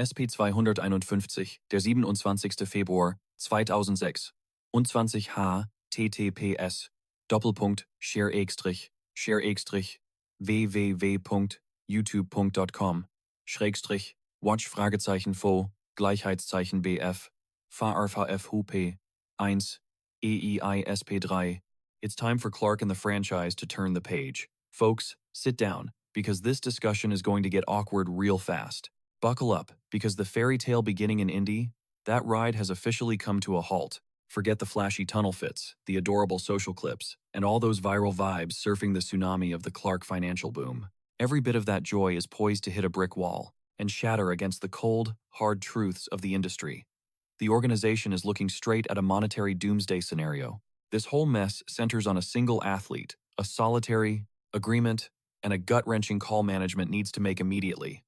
SP 251, der 27. Februar 2006. 20H TTPS Share www.youtube.com Watch Fo BF VRVFHP 1 EISP3. It's time for Clark and the franchise to turn the page. Folks, sit down, because this discussion is going to get awkward real fast. Buckle up, because the fairy tale beginning in Indy, that ride has officially come to a halt. Forget the flashy tunnel fits, the adorable social clips, and all those viral vibes surfing the tsunami of the Clark financial boom. Every bit of that joy is poised to hit a brick wall and shatter against the cold, hard truths of the industry. The organization is looking straight at a monetary doomsday scenario. This whole mess centers on a single athlete, a solitary agreement, and a gut-wrenching call management needs to make immediately.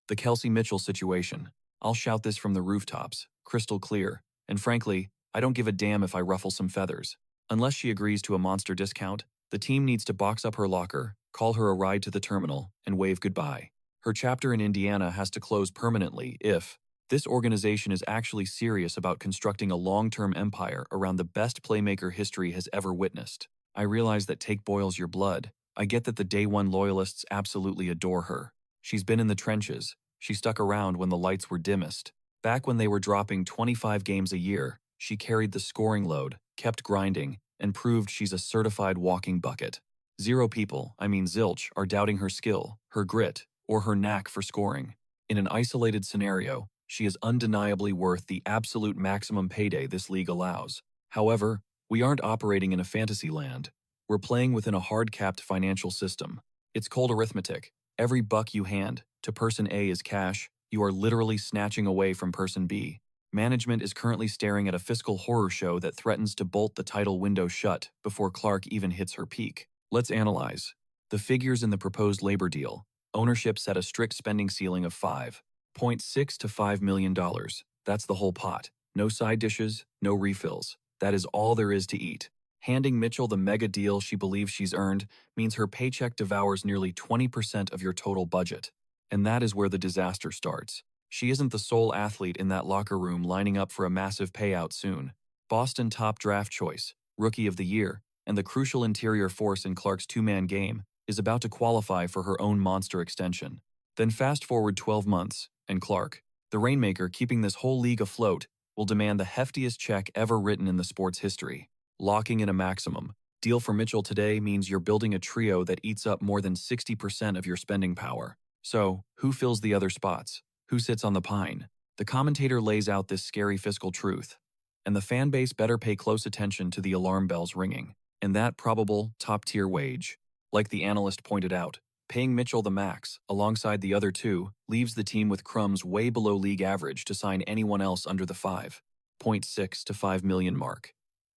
The Kelsey Mitchell situation. I'll shout this from the rooftops, crystal clear, and frankly, I don't give a damn if I ruffle some feathers. Unless she agrees to a monster discount, the team needs to box up her locker, call her a ride to the terminal, and wave goodbye. Her chapter in Indiana has to close permanently if this organization is actually serious about constructing a long-term empire around the best playmaker history has ever witnessed. I realize that take boils your blood. I get that the day one loyalists absolutely adore her. She's been in the trenches. She stuck around when the lights were dimmest. Back when they were dropping 25 games a year, she carried the scoring load, kept grinding, and proved she's a certified walking bucket. Zero people, I mean zilch, are doubting her skill, her grit, or her knack for scoring. In an isolated scenario, she is undeniably worth the absolute maximum payday this league allows. However, we aren't operating in a fantasy land. We're playing within a hard-capped financial system. It's cold arithmetic. Every buck you hand to person A is cash. You are literally snatching away from person B. Management is currently staring at a fiscal horror show that threatens to bolt the title window shut before Clark even hits her peak. Let's analyze the figures in the proposed labor deal. Ownership set a strict spending ceiling of $5.6 to $5 million. That's the whole pot. No side dishes, no refills. That is all there is to eat. Handing Mitchell the mega deal she believes she's earned means her paycheck devours nearly 20% of your total budget. And that is where the disaster starts. She isn't the sole athlete in that locker room lining up for a massive payout soon. Boston top draft choice, rookie of the year, and the crucial interior force in Clark's two-man game is about to qualify for her own monster extension. Then fast forward 12 months, and Clark, the rainmaker keeping this whole league afloat, will demand the heftiest check ever written in the sport's history. Locking in a maximum deal for Mitchell today means you're building a trio that eats up more than 60% of your spending power. So, who fills the other spots? Who sits on the pine? The commentator lays out this scary fiscal truth, and the fan base better pay close attention to the alarm bells ringing. And that probable top-tier wage, like the analyst pointed out, paying Mitchell the max, alongside the other two, leaves the team with crumbs way below league average to sign anyone else under the $5.6 to $5 million mark.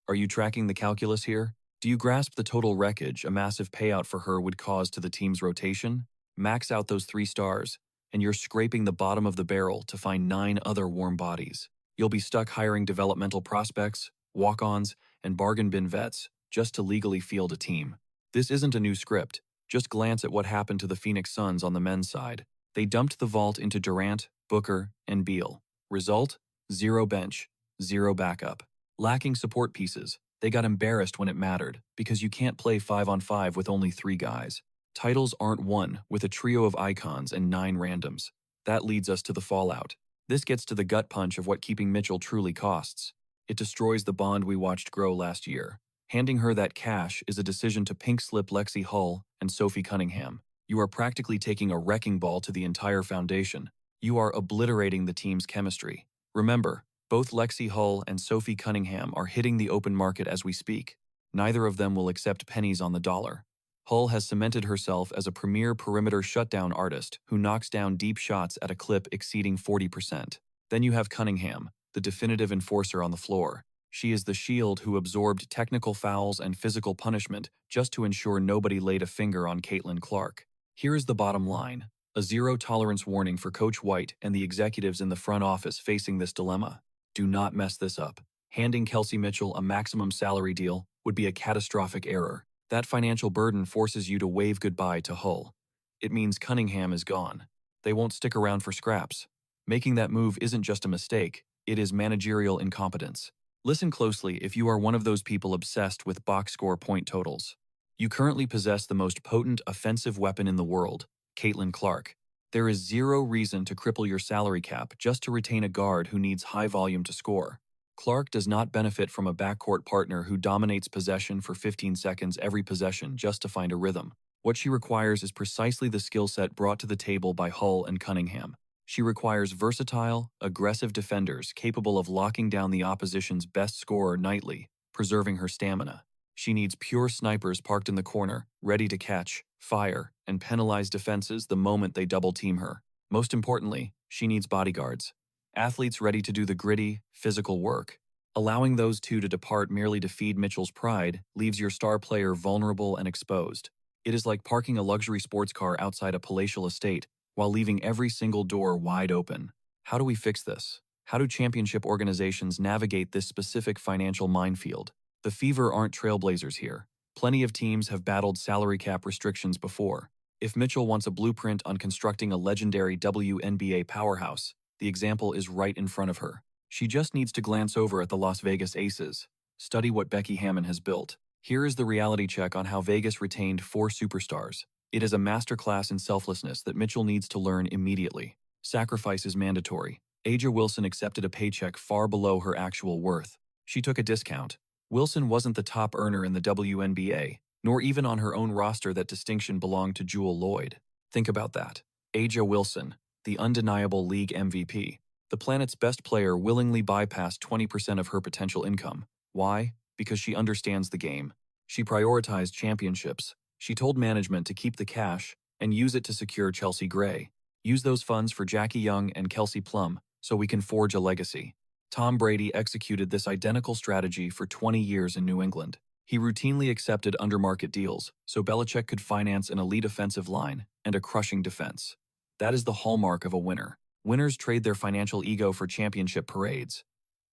Are you tracking the calculus here? Do you grasp the total wreckage a massive payout for her would cause to the team's rotation? Max out those 3 stars, and you're scraping the bottom of the barrel to find 9 other warm bodies. You'll be stuck hiring developmental prospects, walk-ons, and bargain bin vets just to legally field a team. This isn't a new script. Just glance at what happened to the Phoenix Suns on the men's side. They dumped the vault into Durant, Booker, and Beal. Result? 0 bench, 0 backup. Lacking support pieces, they got embarrassed when it mattered because you can't play 5-on-5 with only 3 guys. Titles aren't won with a trio of icons and 9 randoms. That leads us to the fallout. This gets to the gut punch of what keeping Mitchell truly costs. It destroys the bond we watched grow last year. Handing her that cash is a decision to pink slip Lexi Hull and Sophie Cunningham. You are practically taking a wrecking ball to the entire foundation. You are obliterating the team's chemistry. Remember, both Lexi Hull and Sophie Cunningham are hitting the open market as we speak. Neither of them will accept pennies on the dollar. Hull has cemented herself as a premier perimeter shutdown artist who knocks down deep shots at a clip exceeding 40%. Then you have Cunningham, the definitive enforcer on the floor. She is the shield who absorbed technical fouls and physical punishment just to ensure nobody laid a finger on Caitlin Clark. Here is the bottom line: a zero-tolerance warning for Coach White and the executives in the front office facing this dilemma. Do not mess this up. Handing Kelsey Mitchell a maximum salary deal would be a catastrophic error. That financial burden forces you to wave goodbye to Hull. It means Cunningham is gone. They won't stick around for scraps. Making that move isn't just a mistake, it is managerial incompetence. Listen closely if you are one of those people obsessed with box score point totals. You currently possess the most potent offensive weapon in the world, Caitlin Clark. There is zero reason to cripple your salary cap just to retain a guard who needs high volume to score. Clark does not benefit from a backcourt partner who dominates possession for 15 seconds every possession just to find a rhythm. What she requires is precisely the skill set brought to the table by Hull and Cunningham. She requires versatile, aggressive defenders capable of locking down the opposition's best scorer nightly, preserving her stamina. She needs pure snipers parked in the corner, ready to catch, fire, and penalize defenses the moment they double-team her. Most importantly, she needs bodyguards. Athletes ready to do the gritty, physical work. Allowing those two to depart merely to feed Mitchell's pride leaves your star player vulnerable and exposed. It is like parking a luxury sports car outside a palatial estate while leaving every single door wide open. How do we fix this? How do championship organizations navigate this specific financial minefield? The Fever aren't trailblazers here. Plenty of teams have battled salary cap restrictions before. If Mitchell wants a blueprint on constructing a legendary WNBA powerhouse, the example is right in front of her. She just needs to glance over at the Las Vegas Aces, study what Becky Hammon has built. Here is the reality check on how Vegas retained 4 superstars. It is a masterclass in selflessness that Mitchell needs to learn immediately. Sacrifice is mandatory. Aja Wilson accepted a paycheck far below her actual worth. She took a discount. Wilson wasn't the top earner in the WNBA, nor even on her own roster that distinction belonged to Jewel Lloyd. Think about that. Aja Wilson, the undeniable league MVP. The planet's best player willingly bypassed 20% of her potential income. Why? Because she understands the game. She prioritized championships. She told management to keep the cash and use it to secure Chelsea Gray. Use those funds for Jackie Young and Kelsey Plum so we can forge a legacy. Tom Brady executed this identical strategy for 20 years in New England. He routinely accepted undermarket deals so Belichick could finance an elite offensive line and a crushing defense. That is the hallmark of a winner. Winners trade their financial ego for championship parades.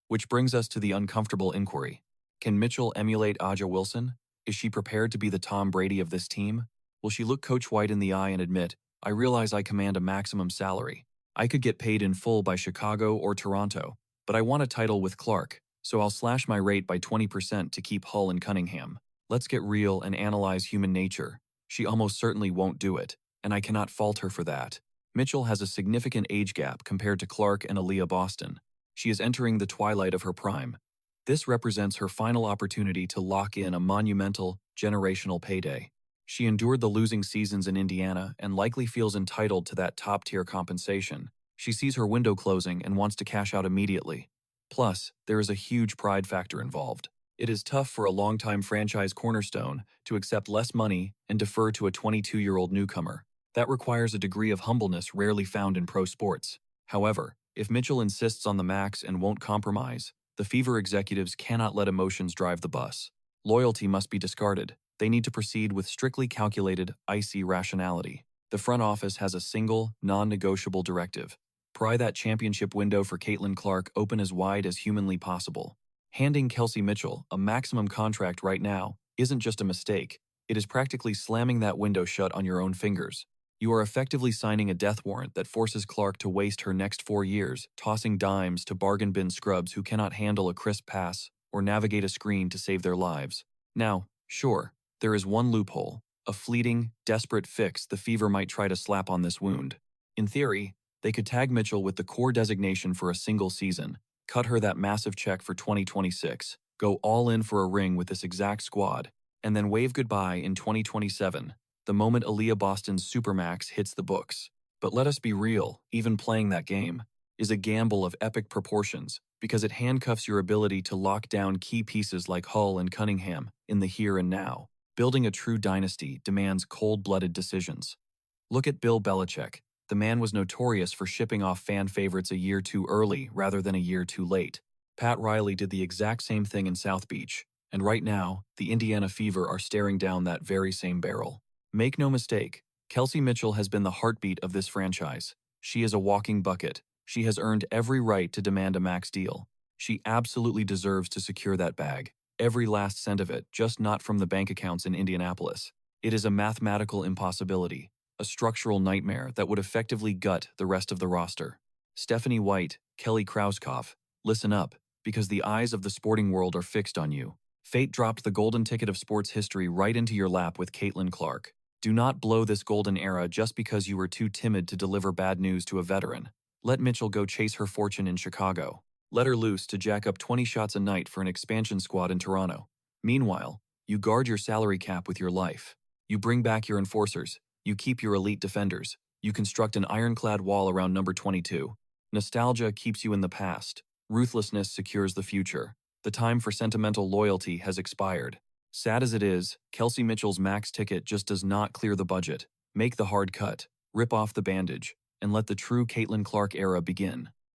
Which brings us to the uncomfortable inquiry. Can Mitchell emulate Aja Wilson? Is she prepared to be the Tom Brady of this team? Will she look Coach White in the eye and admit, I realize I command a maximum salary. I could get paid in full by Chicago or Toronto, but I want a title with Clark, so I'll slash my rate by 20% to keep Hull and Cunningham. Let's get real and analyze human nature. She almost certainly won't do it, and I cannot fault her for that. Mitchell has a significant age gap compared to Clark and Aaliyah Boston. She is entering the twilight of her prime. This represents her final opportunity to lock in a monumental, generational payday. She endured the losing seasons in Indiana and likely feels entitled to that top-tier compensation. She sees her window closing and wants to cash out immediately. Plus, there is a huge pride factor involved. It is tough for a longtime franchise cornerstone to accept less money and defer to a 22-year-old newcomer. That requires a degree of humbleness rarely found in pro sports. However, if Mitchell insists on the max and won't compromise, the Fever executives cannot let emotions drive the bus. Loyalty must be discarded. They need to proceed with strictly calculated, icy rationality. The front office has a single, non-negotiable directive. Pry that championship window for Caitlin Clark open as wide as humanly possible. Handing Kelsey Mitchell a maximum contract right now isn't just a mistake. It is practically slamming that window shut on your own fingers. You are effectively signing a death warrant that forces Clark to waste her next 4 years tossing dimes to bargain bin scrubs who cannot handle a crisp pass or navigate a screen to save their lives. Now, sure, there is one loophole, a fleeting, desperate fix the Fever might try to slap on this wound. In theory, they could tag Mitchell with the core designation for a single season, cut her that massive check for 2026, go all in for a ring with this exact squad, and then wave goodbye in 2027. The moment Aaliyah Boston's Supermax hits the books. But let us be real, even playing that game is a gamble of epic proportions because it handcuffs your ability to lock down key pieces like Hull and Cunningham in the here and now. Building a true dynasty demands cold-blooded decisions. Look at Bill Belichick. The man was notorious for shipping off fan favorites a year too early rather than a year too late. Pat Riley did the exact same thing in South Beach, and right now, the Indiana Fever are staring down that very same barrel. Make no mistake, Kelsey Mitchell has been the heartbeat of this franchise. She is a walking bucket. She has earned every right to demand a max deal. She absolutely deserves to secure that bag. Every last cent of it, just not from the bank accounts in Indianapolis. It is a mathematical impossibility, a structural nightmare that would effectively gut the rest of the roster. Stephanie White, Kelly Krauskopf, listen up, because the eyes of the sporting world are fixed on you. Fate dropped the golden ticket of sports history right into your lap with Caitlin Clark. Do not blow this golden era just because you were too timid to deliver bad news to a veteran. Let Mitchell go chase her fortune in Chicago. Let her loose to jack up 20 shots a night for an expansion squad in Toronto. Meanwhile, you guard your salary cap with your life. You bring back your enforcers. You keep your elite defenders. You construct an ironclad wall around number 22. Nostalgia keeps you in the past. Ruthlessness secures the future. The time for sentimental loyalty has expired. Sad as it is, Kelsey Mitchell's max ticket just does not clear the budget. Make the hard cut, rip off the bandage, and let the true Caitlin Clark era begin.